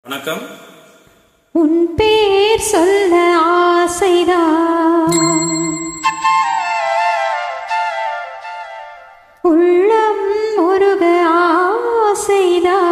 வணக்கம். உன் பேர் சொல்ல ஆசைதான், உள்ளம் முருக ஆசைதான்.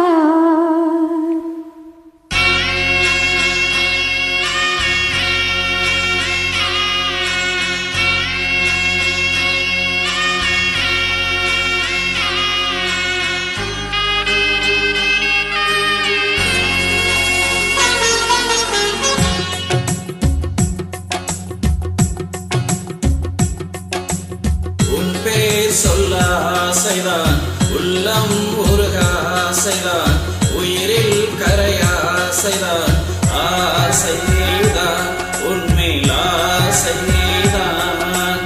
சொல்ல ஆசைதான், உள்ளம் உருக ஆசைதான், உயிரில் கரைய ஆசைதான், ஆசைதான் உண்மையில் ஆசைதான்.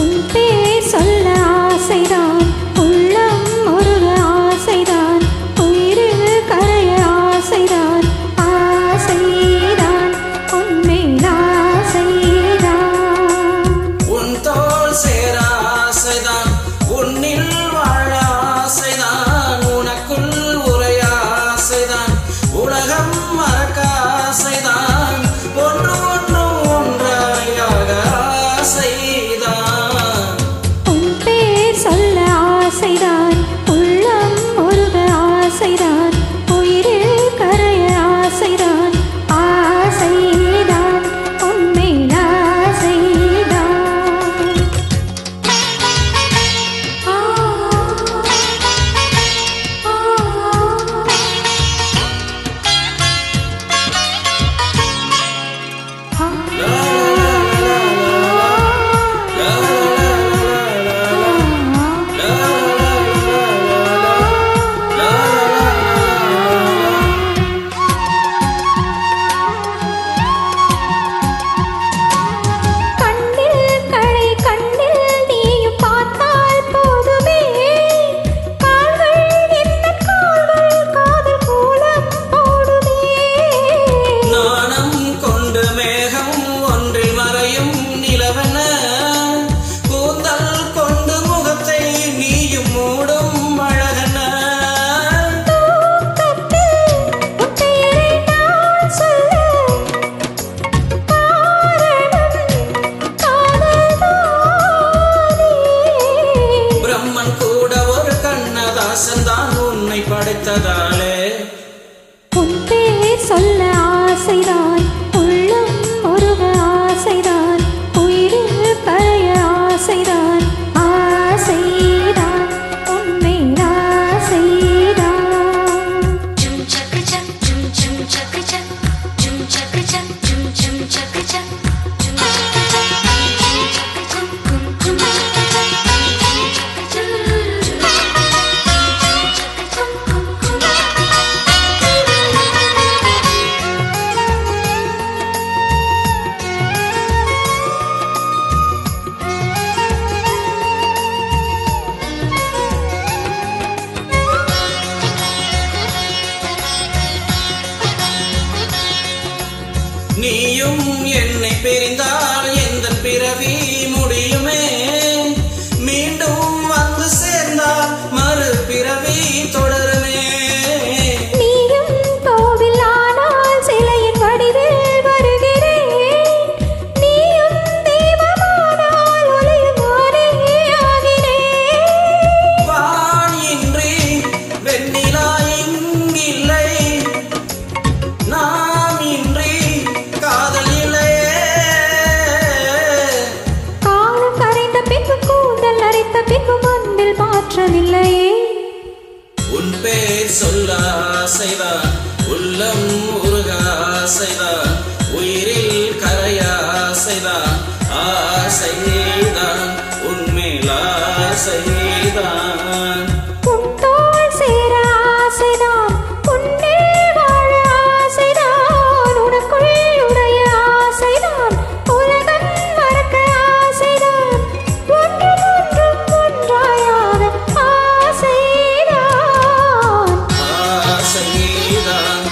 உன் பேர் சொல்ல ஆசைதான், உள்ளம் உருக ஆசைதான், உயிரில் கரைய ஆசைதான், ஆசைதான் உண்மையில் ஆசைதான். உன் தோள் சேர ஆசைதான், உன்னில் வாழ ஆசைதான், உனக்குள் உரைய ஆசைதான், உலகம் மறக்க ஆசைதான், ஒன்று ஒன்று ஒன்றாயாக ஆசைதான். உன் பேர் சொல்ல ஆசைதான், உள்ளம் முருக ஆசைதான், உயிரில் கரைய ஆசைதான், ஆசைதான் உண்மையில் ஆசைதான். உன்னை படைத்ததாலே உன் பேர் சொல்ல ஆசைதான், உள்ளம் முருக ஆசைதான், உயிரில் கரைய ஆசைதான், ஆசைதான் உண்மையில் ஆசைதான். Jum chaka chak, jum jum chaka chak, jum chaka chak, jum jum chaka chak, jum chaka chak, jum chaka chak, kum kum chaka chak, jum chaka chak, jum chaka chak, kum kum. நீயும் என்னை பிரிந்தால் எந்த பிறவி முடியுமே, மீண்டும் வந்து சேர்ந்தால் மறு பிறவி தொடருமே. நீயும் கோவில் ஆனால் சிலையின் வடிவில் வருகிறேன், நீயும் தெய்வமானால் ஒளியும் நானே ஆகிறேன். வான் இன்றி வெண்ணிலா இங்கில்லை, நாம் இன்றி காதல் இல்லையே. காலம் கரைந்த பின்பு கூந்தல் நரைத்த பின்பு மண்ணில் மாற்றமில்லையே. உன் பேர் சொல்ல ஆசைதான், உள்ளம் உருக ஆசைதான், உயிரில் கரைய ஆசைதான், ஆசைதான் உண்மையில் ஆசைதான். உன் தோள் சேர ஆசைதான், உன்னில் வாழ ஆசைதான், உனக்குள் உடைய ஆசைதான், உலகம் மறக்க ஆசைதான், ஒன்றும் ஒன்றும் ஒன்றாயாக ஆசைதான். ஆசைதான்